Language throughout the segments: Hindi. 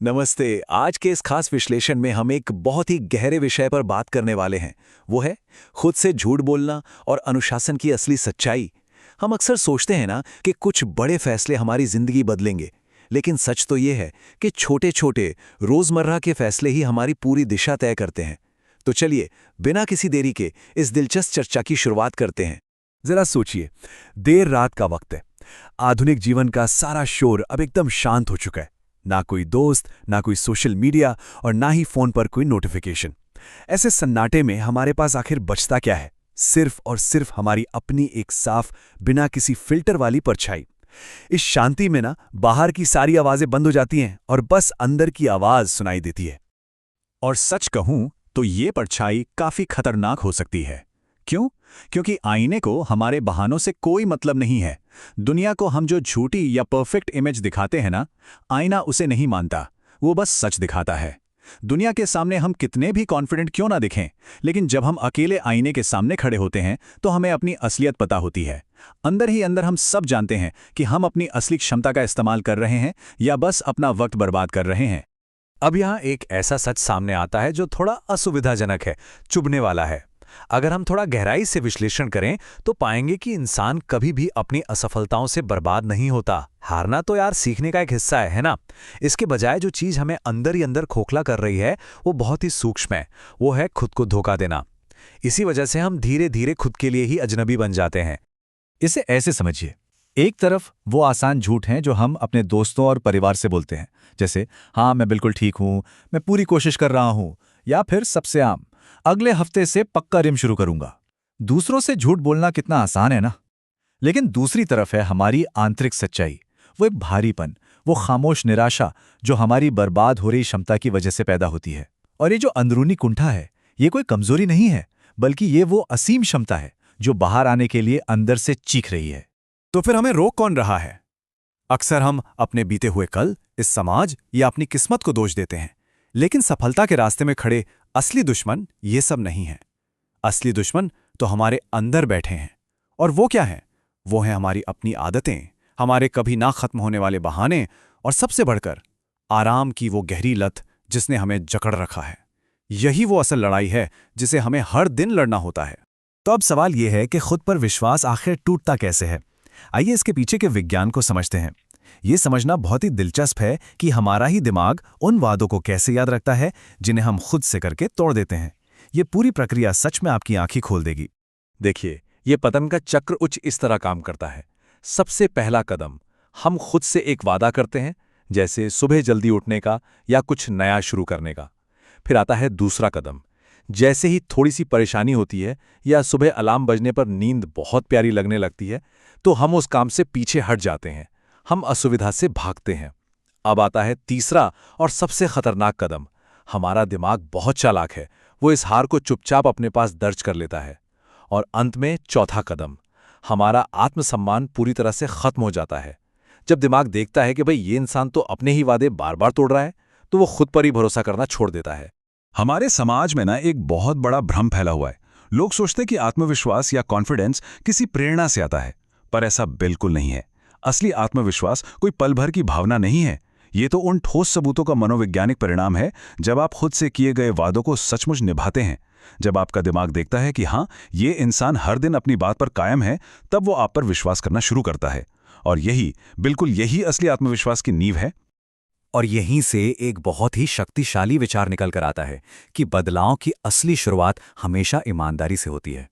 नमस्ते। आज के इस खास विश्लेषण में हम एक बहुत ही गहरे विषय पर बात करने वाले हैं। वो है खुद से झूठ बोलना और अनुशासन की असली सच्चाई। हम अक्सर सोचते हैं ना कि कुछ बड़े फैसले हमारी जिंदगी बदलेंगे, लेकिन सच तो ये है कि छोटे छोटे रोजमर्रा के फैसले ही हमारी पूरी दिशा तय करते हैं। तो चलिए, बिना किसी देरी के इस दिलचस्प चर्चा की शुरुआत करते हैं। जरा सोचिए, देर रात का वक्त है। आधुनिक जीवन का सारा शोर अब एकदम शांत हो चुका है। ना कोई दोस्त, ना कोई सोशल मीडिया और ना ही फोन पर कोई नोटिफिकेशन। ऐसे सन्नाटे में हमारे पास आखिर बचता क्या है? सिर्फ और सिर्फ हमारी अपनी एक साफ, बिना किसी फिल्टर वाली परछाई। इस शांति में ना बाहर की सारी आवाजें बंद हो जाती हैं और बस अंदर की आवाज सुनाई देती है। और सच कहूं तो ये परछाई काफी खतरनाक हो सकती है। क्यों? क्योंकि आईने को हमारे बहानों से कोई मतलब नहीं है। दुनिया को हम जो झूठी या परफेक्ट इमेज दिखाते हैं ना, आईना उसे नहीं मानता, वो बस सच दिखाता है। दुनिया के सामने हम कितने भी कॉन्फिडेंट क्यों ना दिखें, लेकिन जब हम अकेले आईने के सामने खड़े होते हैं तो हमें अपनी असलियत पता होती है। अंदर ही अंदर हम सब जानते हैं कि हम अपनी असली क्षमता का इस्तेमाल कर रहे हैं या बस अपना वक्त बर्बाद कर रहे हैं। अब यहाँ एक ऐसा सच सामने आता है जो थोड़ा असुविधाजनक है, चुभने वाला है। अगर हम थोड़ा गहराई से विश्लेषण करें तो पाएंगे कि इंसान कभी भी अपनी असफलताओं से बर्बाद नहीं होता। हारना तो यार सीखने का एक हिस्सा है ना? इसके बजाय जो चीज हमें अंदर ही अंदर खोखला कर रही है वो बहुत ही सूक्ष्म है। वो है खुद को धोखा देना। इसी वजह से हम धीरे धीरे खुद के लिए ही अजनबी बन जाते हैं। इसे ऐसे समझिए, एक तरफ वो आसान झूठ हैं जो हम अपने दोस्तों और परिवार से बोलते हैं, जैसे हाँ मैं बिल्कुल ठीक हूं, मैं पूरी कोशिश कर रहा हूं, या फिर सबसे आम, अगले हफ्ते से पक्का जिम शुरू करूंगा। दूसरों से झूठ बोलना कितना आसान है ना। लेकिन दूसरी तरफ है हमारी आंतरिक सच्चाई, वो एक भारीपन, वो खामोश निराशा जो हमारी बर्बाद हो रही क्षमता की वजह से पैदा होती है। और ये जो अंदरूनी कुंठा है, ये कोई कमजोरी नहीं है, बल्कि ये वो असीम क्षमता है जो बाहर आने के लिए अंदर से चीख रही है। तो फिर हमें रोक कौन रहा है? अक्सर हम अपने बीते हुए कल, इस समाज या अपनी किस्मत को दोष देते हैं, लेकिन सफलता के रास्ते में खड़े असली दुश्मन ये सब नहीं है। असली दुश्मन तो हमारे अंदर बैठे हैं। और वो क्या है? वो हैं हमारी अपनी आदतें, हमारे कभी ना खत्म होने वाले बहाने, और सबसे बढ़कर आराम की वो गहरी लत जिसने हमें जकड़ रखा है। यही वो असल लड़ाई है जिसे हमें हर दिन लड़ना होता है। तो अब सवाल यह है कि खुद पर विश्वास आखिर टूटता कैसे है? आइए इसके पीछे के विज्ञान को समझते हैं। ये समझना बहुत ही दिलचस्प है कि हमारा ही दिमाग उन वादों को कैसे याद रखता है जिन्हें हम खुद से करके तोड़ देते हैं। ये पूरी प्रक्रिया सच में आपकी आंखें खोल देगी। देखिए, ये पतन का चक्र कुछ इस तरह काम करता है। सबसे पहला कदम, हम खुद से एक वादा करते हैं, जैसे सुबह जल्दी उठने का या कुछ नया शुरू करने का। फिर आता है दूसरा कदम। जैसे ही थोड़ी सी परेशानी होती है या सुबह अलार्म बजने पर नींद बहुत प्यारी लगने लगती है, तो हम उस काम से पीछे हट जाते हैं। हम असुविधा से भागते हैं। अब आता है तीसरा और सबसे खतरनाक कदम। हमारा दिमाग बहुत चालाक है, वो इस हार को चुपचाप अपने पास दर्ज कर लेता है। और अंत में चौथा कदम, हमारा आत्मसम्मान पूरी तरह से खत्म हो जाता है। जब दिमाग देखता है कि भाई ये इंसान तो अपने ही वादे बार बार तोड़ रहा है, तो वो खुद पर ही भरोसा करना छोड़ देता है। हमारे समाज में ना एक बहुत बड़ा भ्रम फैला हुआ है। लोग सोचते हैं कि आत्मविश्वास या कॉन्फिडेंस किसी प्रेरणा से आता है, पर ऐसा बिल्कुल नहीं है। असली आत्मविश्वास कोई पल भर की भावना नहीं है। ये तो उन ठोस सबूतों का मनोवैज्ञानिक परिणाम है जब आप खुद से किए गए वादों को सचमुच निभाते हैं। जब आपका दिमाग देखता है कि हाँ, ये इंसान हर दिन अपनी बात पर कायम है, तब वो आप पर विश्वास करना शुरू करता है। और बिल्कुल यही असली आत्मविश्वास की नींव है। और यहीं से एक बहुत ही शक्तिशाली विचार निकल कर आता है कि बदलाव की असली शुरुआत हमेशा ईमानदारी से होती है।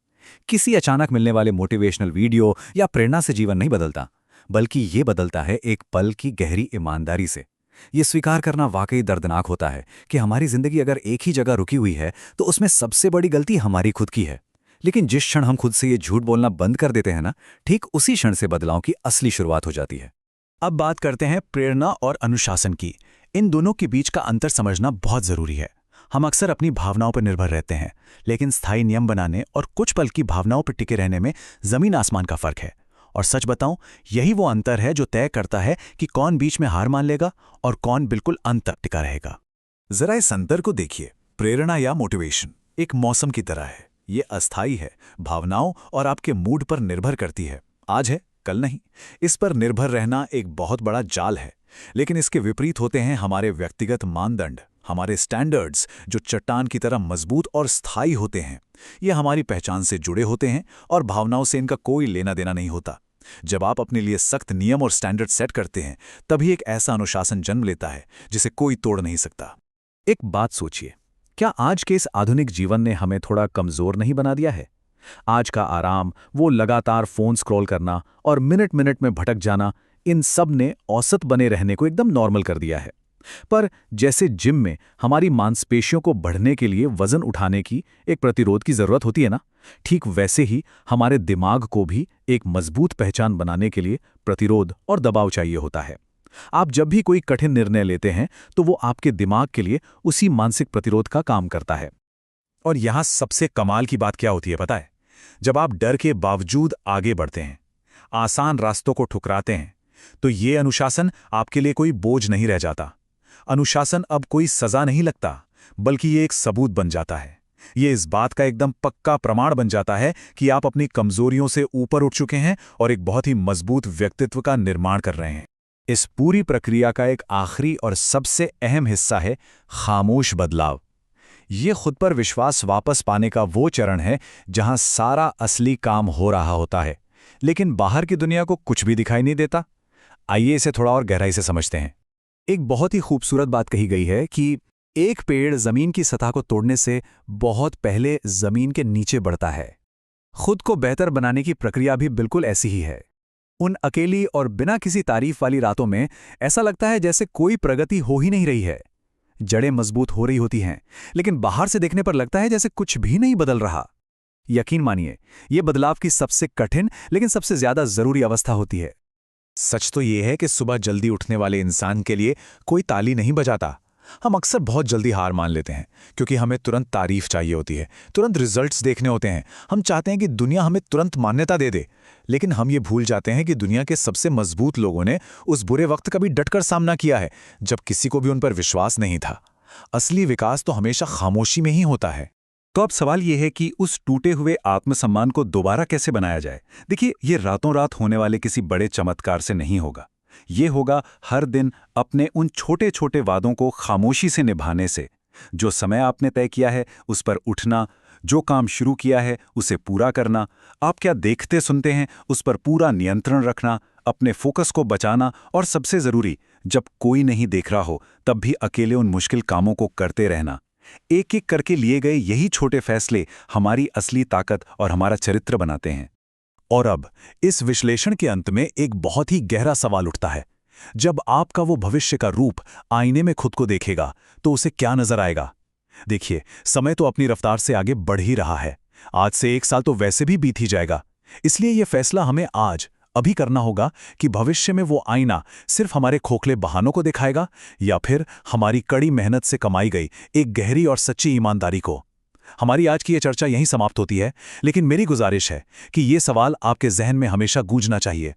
किसी अचानक मिलने वाले मोटिवेशनल वीडियो या प्रेरणा से जीवन नहीं बदलता, बल्कि ये बदलता है एक पल की गहरी ईमानदारी से। ये स्वीकार करना वाकई दर्दनाक होता है कि हमारी जिंदगी अगर एक ही जगह रुकी हुई है तो उसमें सबसे बड़ी गलती हमारी खुद की है। लेकिन जिस क्षण हम खुद से ये झूठ बोलना बंद कर देते हैं ना, ठीक उसी क्षण से बदलाव की असली शुरुआत हो जाती है। अब बात करते हैं प्रेरणा और अनुशासन की। इन दोनों के बीच का अंतर समझना बहुत जरूरी है। हम अक्सर अपनी भावनाओं पर निर्भर रहते हैं, लेकिन स्थायी नियम बनाने और कुछ पल की भावनाओं पर टिके रहने में जमीन आसमान का फर्क है। और सच बताऊं, यही वो अंतर है जो तय करता है कि कौन बीच में हार मान लेगा और कौन बिल्कुल अंत तक टिका रहेगा। जरा इस अंतर को देखिए। प्रेरणा या मोटिवेशन एक मौसम की तरह है। ये अस्थायी है, भावनाओं और आपके मूड पर निर्भर करती है। आज है कल नहीं। इस पर निर्भर रहना एक बहुत बड़ा जाल है। लेकिन इसके विपरीत होते हैं हमारे व्यक्तिगत मानदंड, हमारे स्टैंडर्ड्स, जो चट्टान की तरह मजबूत और स्थायी होते हैं। ये हमारी पहचान से जुड़े होते हैं और भावनाओं से इनका कोई लेना देना नहीं होता। जब आप अपने लिए सख्त नियम और स्टैंडर्ड सेट करते हैं, तभी एक ऐसा अनुशासन जन्म लेता है जिसे कोई तोड़ नहीं सकता। एक बात सोचिए, क्या आज के इस आधुनिक जीवन ने हमें थोड़ा कमजोर नहीं बना दिया है? आज का आराम, वो लगातार फोन स्क्रॉल करना और मिनट मिनट में भटक जाना, इन सब ने औसत बने रहने को एकदम नॉर्मल कर दिया है। पर जैसे जिम में हमारी मांसपेशियों को बढ़ने के लिए वजन उठाने की एक प्रतिरोध की जरूरत होती है ना, ठीक वैसे ही हमारे दिमाग को भी एक मजबूत पहचान बनाने के लिए प्रतिरोध और दबाव चाहिए होता है। आप जब भी कोई कठिन निर्णय लेते हैं तो वो आपके दिमाग के लिए उसी मानसिक प्रतिरोध का काम करता है। और यहां सबसे कमाल की बात क्या होती है पता है? जब आप डर के बावजूद आगे बढ़ते हैं, आसान रास्तों को ठुकराते हैं, तो ये अनुशासन आपके लिए कोई बोझ नहीं रह जाता। अनुशासन अब कोई सजा नहीं लगता, बल्कि ये एक सबूत बन जाता है। ये इस बात का एकदम पक्का प्रमाण बन जाता है कि आप अपनी कमजोरियों से ऊपर उठ चुके हैं और एक बहुत ही मजबूत व्यक्तित्व का निर्माण कर रहे हैं। इस पूरी प्रक्रिया का एक आखिरी और सबसे अहम हिस्सा है खामोश बदलाव। ये खुद पर विश्वास वापस पाने का वो चरण है जहां सारा असली काम हो रहा होता है, लेकिन बाहर की दुनिया को कुछ भी दिखाई नहीं देता। आइए इसे थोड़ा और गहराई से समझते हैं। एक बहुत ही खूबसूरत बात कही गई है कि एक पेड़ जमीन की सतह को तोड़ने से बहुत पहले जमीन के नीचे बढ़ता है। खुद को बेहतर बनाने की प्रक्रिया भी बिल्कुल ऐसी ही है। उन अकेली और बिना किसी तारीफ वाली रातों में ऐसा लगता है जैसे कोई प्रगति हो ही नहीं रही है। जड़ें मजबूत हो रही होती हैं, लेकिन बाहर से देखने पर लगता है जैसे कुछ भी नहीं बदल रहा। यकीन मानिए, ये बदलाव की सबसे कठिन लेकिन सबसे ज्यादा जरूरी अवस्था होती है। सच तो ये है कि सुबह जल्दी उठने वाले इंसान के लिए कोई ताली नहीं बजाता। हम अक्सर बहुत जल्दी हार मान लेते हैं क्योंकि हमें तुरंत तारीफ चाहिए होती है, तुरंत रिजल्ट्स देखने होते हैं। हम चाहते हैं कि दुनिया हमें तुरंत मान्यता दे दे, लेकिन हम ये भूल जाते हैं कि दुनिया के सबसे मजबूत लोगों ने उस बुरे वक्त का भी डटकर सामना किया है, जब किसी को भी उन पर विश्वास नहीं था। असली विकास तो हमेशा खामोशी में ही होता है। तो अब सवाल यह है कि उस टूटे हुए आत्मसम्मान को दोबारा कैसे बनाया जाए। देखिए, ये रातों रात होने वाले किसी बड़े चमत्कार से नहीं होगा। ये होगा हर दिन अपने उन छोटे छोटे वादों को खामोशी से निभाने से। जो समय आपने तय किया है उस पर उठना, जो काम शुरू किया है उसे पूरा करना, आप क्या देखते सुनते हैं उस पर पूरा नियंत्रण रखना, अपने फोकस को बचाना, और सबसे जरूरी, जब कोई नहीं देख रहा हो तब भी अकेले उन मुश्किल कामों को करते रहना। एक एक करके लिए गए यही छोटे फैसले हमारी असली ताकत और हमारा चरित्र बनाते हैं। और अब इस विश्लेषण के अंत में एक बहुत ही गहरा सवाल उठता है। जब आपका वो भविष्य का रूप आईने में खुद को देखेगा तो उसे क्या नजर आएगा? देखिए, समय तो अपनी रफ्तार से आगे बढ़ ही रहा है। आज से 1 साल तो वैसे भी बीत ही जाएगा। इसलिए यह फैसला हमें आज अभी करना होगा कि भविष्य में वो आईना सिर्फ हमारे खोखले बहानों को दिखाएगा या फिर हमारी कड़ी मेहनत से कमाई गई एक गहरी और सच्ची ईमानदारी को। हमारी आज की ये चर्चा यहीं समाप्त होती है, लेकिन मेरी गुजारिश है कि ये सवाल आपके जहन में हमेशा गूंजना चाहिए।